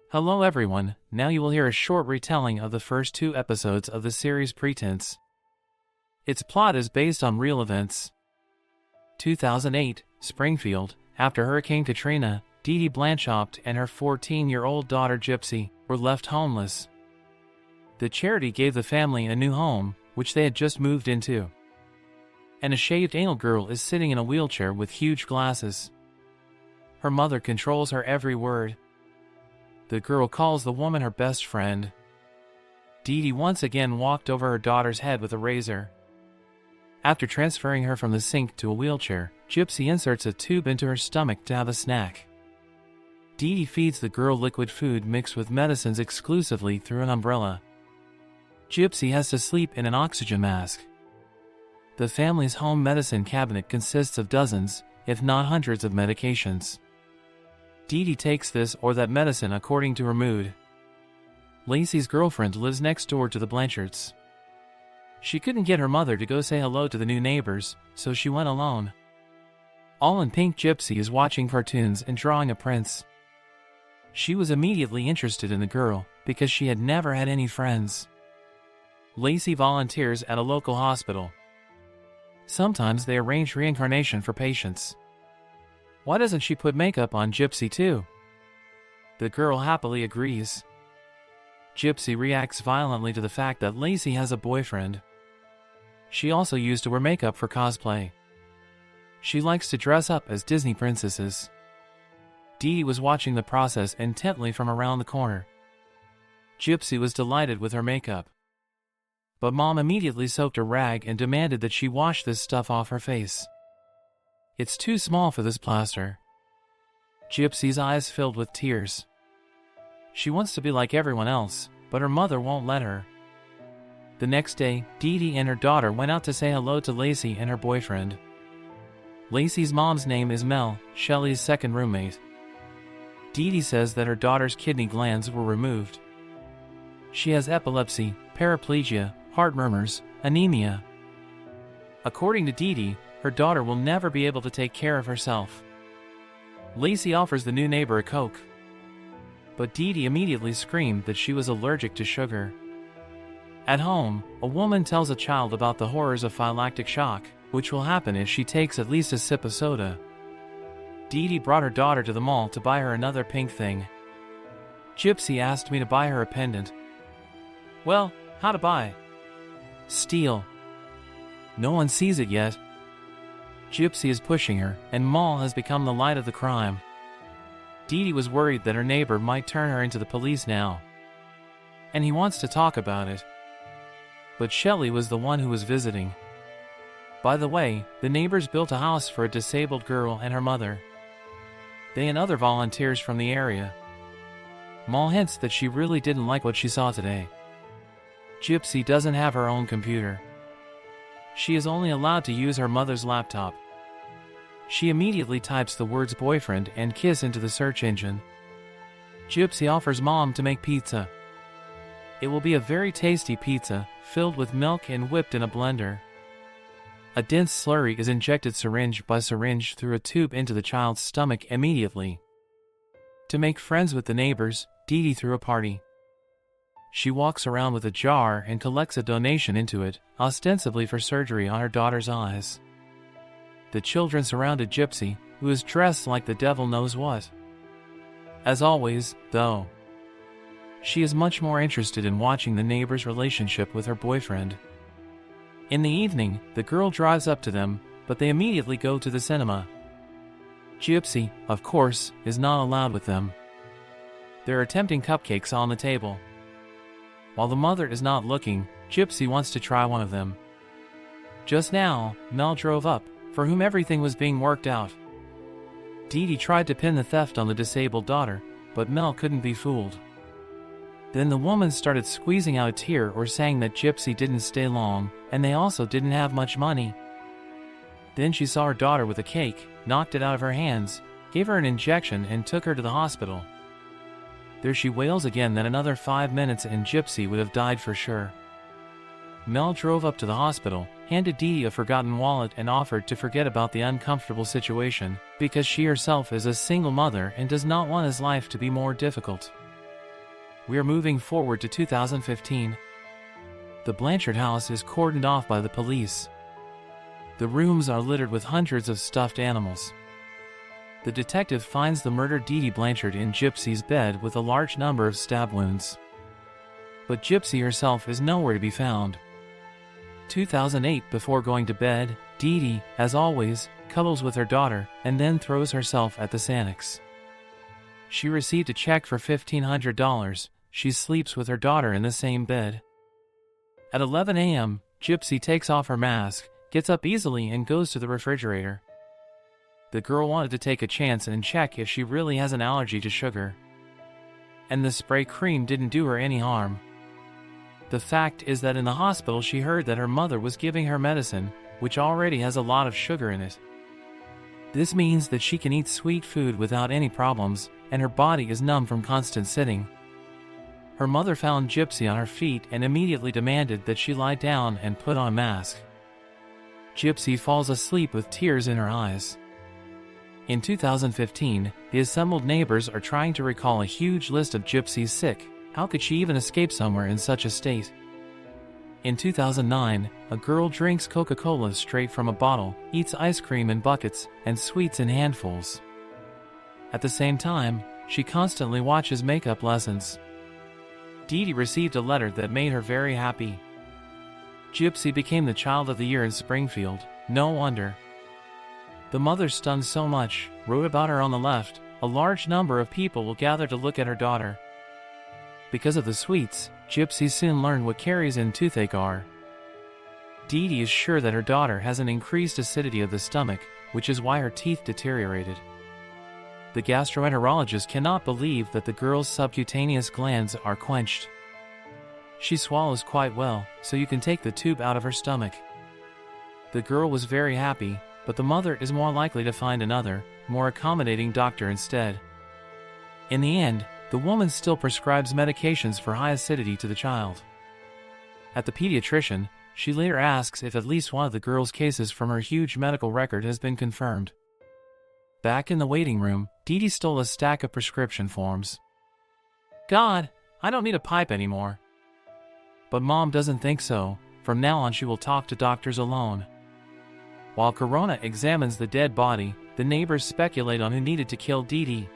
Hello everyone, now you will hear a short retelling of the first 2 episodes of the series Pretense. Its plot is based on real events. 2008, Springfield, after Hurricane Katrina, Dee Dee Blanchard and her 14-year-old daughter Gypsy were left homeless. The charity gave the family a new home, which they had just moved into. And a shaved anal girl is sitting in a wheelchair with huge glasses. Her mother controls her every word. The girl calls the woman her best friend. Dee Dee once again walked over her daughter's head with a razor. After transferring her from the sink to a wheelchair, Gypsy inserts a tube into her stomach to have a snack. Dee Dee feeds the girl liquid food mixed with medicines exclusively through an umbrella. Gypsy has to sleep in an oxygen mask. The family's home medicine cabinet consists of dozens, if not hundreds of medications. Dee Dee takes this or that medicine according to her mood. Lacey's girlfriend lives next door to the Blanchards. She couldn't get her mother to go say hello to the new neighbors, so she went alone. All in pink, Gypsy is watching cartoons and drawing a prince. She was immediately interested in the girl because she had never had any friends. Lacey volunteers at a local hospital. Sometimes they arrange reincarnation for patients. Why doesn't she put makeup on Gypsy too? The girl happily agrees. Gypsy reacts violently to the fact that Lacey has a boyfriend. She also used to wear makeup for cosplay. She likes to dress up as Disney princesses. Dee Dee was watching the process intently from around the corner. Gypsy was delighted with her makeup. But Mom immediately soaked a rag and demanded that she wash this stuff off her face. It's too small for this plaster. Gypsy's eyes filled with tears. She wants to be like everyone else, but her mother won't let her. The next day, Dee Dee and her daughter went out to say hello to Lacey and her boyfriend. Lacey's mom's name is Mel, Shelley's second roommate. Dee Dee says that her daughter's kidney glands were removed. She has epilepsy, paraplegia, heart murmurs, anemia. According to Dee Dee, her daughter will never be able to take care of herself. Lacey offers the new neighbor a Coke. But Dee Dee immediately screamed that she was allergic to sugar. At home, a woman tells a child about the horrors of phylactic shock, which will happen if she takes at least a sip of soda. Dee Dee brought her daughter to the mall to buy her another pink thing. Gypsy asked me to buy her a pendant. Well, how to buy? Steal. No one sees it yet. Gypsy is pushing her, and Mal has become the light of the crime. Dee Dee was worried that her neighbor might turn her into the police now. And he wants to talk about it. But Shelley was the one who was visiting. By the way, the neighbors built a house for a disabled girl and her mother. They and other volunteers from the area. Mal hints that she really didn't like what she saw today. Gypsy doesn't have her own computer. She is only allowed to use her mother's laptop. She immediately types the words boyfriend and kiss into the search engine. Gypsy offers Mom to make pizza. It will be a very tasty pizza, filled with milk and whipped in a blender. A dense slurry is injected syringe by syringe through a tube into the child's stomach immediately. To make friends with the neighbors, Dee Dee threw a party. She walks around with a jar and collects a donation into it, ostensibly for surgery on her daughter's eyes. The children surrounded Gypsy, who is dressed like the devil knows what. As always, though, she is much more interested in watching the neighbor's relationship with her boyfriend. In the evening, the girl drives up to them, but they immediately go to the cinema. Gypsy, of course, is not allowed with them. There are tempting cupcakes on the table. While the mother is not looking, Gypsy wants to try one of them. Just now, Mel drove up, for whom everything was being worked out. Dee Dee tried to pin the theft on the disabled daughter, but Mel couldn't be fooled. Then the woman started squeezing out a tear or saying that Gypsy didn't stay long, and they also didn't have much money. Then she saw her daughter with a cake, knocked it out of her hands, gave her an injection and took her to the hospital. There she wails again that another 5 minutes and Gypsy would have died for sure. Mel drove up to the hospital, handed Dee Dee a forgotten wallet and offered to forget about the uncomfortable situation, because she herself is a single mother and does not want his life to be more difficult. We are moving forward to 2015. The Blanchard house is cordoned off by the police. The rooms are littered with hundreds of stuffed animals. The detective finds the murdered Dee Dee Blanchard in Gypsy's bed with a large number of stab wounds. But Gypsy herself is nowhere to be found. 2008. Before going to bed, Dee Dee, as always, cuddles with her daughter and then throws herself at the Xanax. She received a check for $1,500. She sleeps with her daughter in the same bed. At 11 a.m., Gypsy takes off her mask, gets up easily and goes to the refrigerator. The girl wanted to take a chance and check if she really has an allergy to sugar. And the spray cream didn't do her any harm. The fact is that in the hospital she heard that her mother was giving her medicine, which already has a lot of sugar in it. This means that she can eat sweet food without any problems, and her body is numb from constant sitting. Her mother found Gypsy on her feet and immediately demanded that she lie down and put on a mask. Gypsy falls asleep with tears in her eyes. In 2015, the assembled neighbors are trying to recall a huge list of Gypsy's sick. How could she even escape somewhere in such a state? In 2009, a girl drinks Coca-Cola straight from a bottle, eats ice cream in buckets, and sweets in handfuls. At the same time, she constantly watches makeup lessons. Dee Dee received a letter that made her very happy. Gypsy became the child of the year in Springfield. No wonder. The mother, stunned so much, wrote about her on the left. A large number of people will gather to look at her daughter. Because of the sweets, Gypsy soon learned what caries in toothache are. Dee Dee is sure that her daughter has an increased acidity of the stomach, which is why her teeth deteriorated. The gastroenterologist cannot believe that the girl's subcutaneous glands are quenched. She swallows quite well, so you can take the tube out of her stomach. The girl was very happy, but the mother is more likely to find another, more accommodating doctor instead. In the end, the woman still prescribes medications for high acidity to the child. At the pediatrician, she later asks if at least one of the girl's cases from her huge medical record has been confirmed. Back in the waiting room, Dee Dee stole a stack of prescription forms. God, I don't need a pipe anymore. But Mom doesn't think so. From now on she will talk to doctors alone. While Corona examines the dead body, the neighbors speculate on who needed to kill Dee Dee.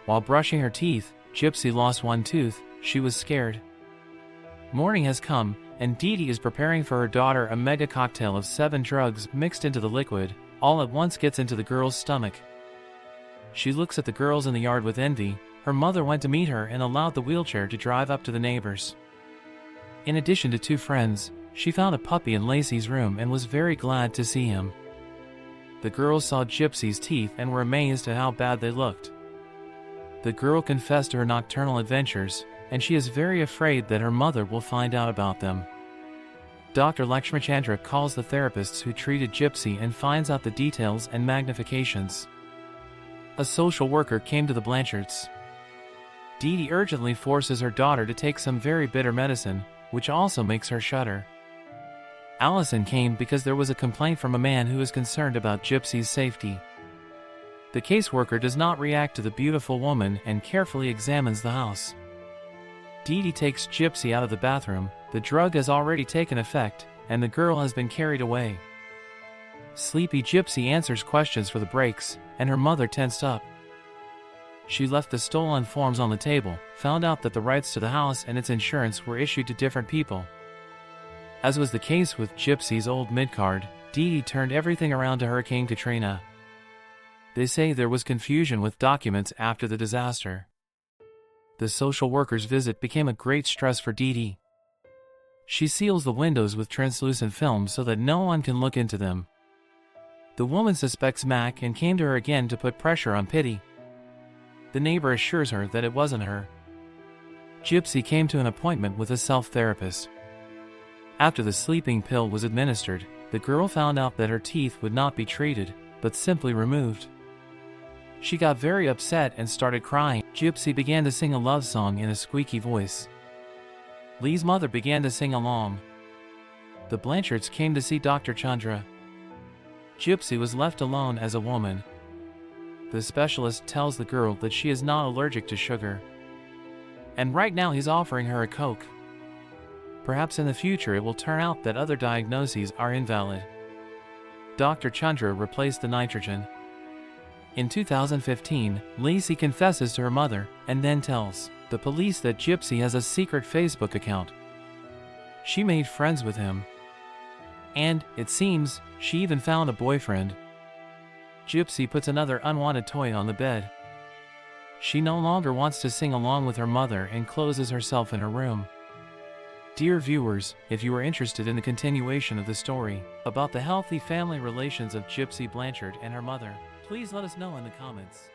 While brushing her teeth, Gypsy lost one tooth. She was scared. Morning has come, and Dee Dee is preparing for her daughter a mega cocktail of 7 drugs mixed into the liquid. All at once gets into the girl's stomach. She looks at the girls in the yard with envy. Her mother went to meet her and allowed the wheelchair to drive up to the neighbors. In addition to 2 friends, she found a puppy in Lacey's room and was very glad to see him. The girls saw Gypsy's teeth and were amazed at how bad they looked. The girl confessed to her nocturnal adventures, and she is very afraid that her mother will find out about them. Dr. Lakshmachandra calls the therapists who treated Gypsy and finds out the details and magnifications. A social worker came to the Blanchards. Dee Dee urgently forces her daughter to take some very bitter medicine, which also makes her shudder. Allison came because there was a complaint from a man who is concerned about Gypsy's safety. The caseworker does not react to the beautiful woman and carefully examines the house. Dee Dee takes Gypsy out of the bathroom. The drug has already taken effect, and the girl has been carried away. Sleepy Gypsy answers questions for the breaks, and her mother tensed up. She left the stolen forms on the table, found out that the rights to the house and its insurance were issued to different people. As was the case with Gypsy's old mid-card, Dee Dee turned everything around to Hurricane Katrina. They say there was confusion with documents after the disaster. The social worker's visit became a great stress for Dee Dee. She seals the windows with translucent film so that no one can look into them. The woman suspects Mac and came to her again to put pressure on Pity. The neighbor assures her that it wasn't her. Gypsy came to an appointment with a self-therapist. After the sleeping pill was administered, the girl found out that her teeth would not be treated, but simply removed. She got very upset and started crying. Gypsy began to sing a love song in a squeaky voice. Lee's mother began to sing along. The Blanchards came to see Dr. Chandra. Gypsy was left alone as a woman. The specialist tells the girl that she is not allergic to sugar. And right now he's offering her a Coke. Perhaps in the future it will turn out that other diagnoses are invalid. Dr. Chandra replaced the nitrogen. In 2015, Lacey confesses to her mother and then tells the police that Gypsy has a secret Facebook account. She made friends with him. And, it seems, she even found a boyfriend. Gypsy puts another unwanted toy on the bed. She no longer wants to sing along with her mother and closes herself in her room. Dear viewers, if you are interested in the continuation of the story about the healthy family relations of Gypsy Blanchard and her mother, please let us know in the comments.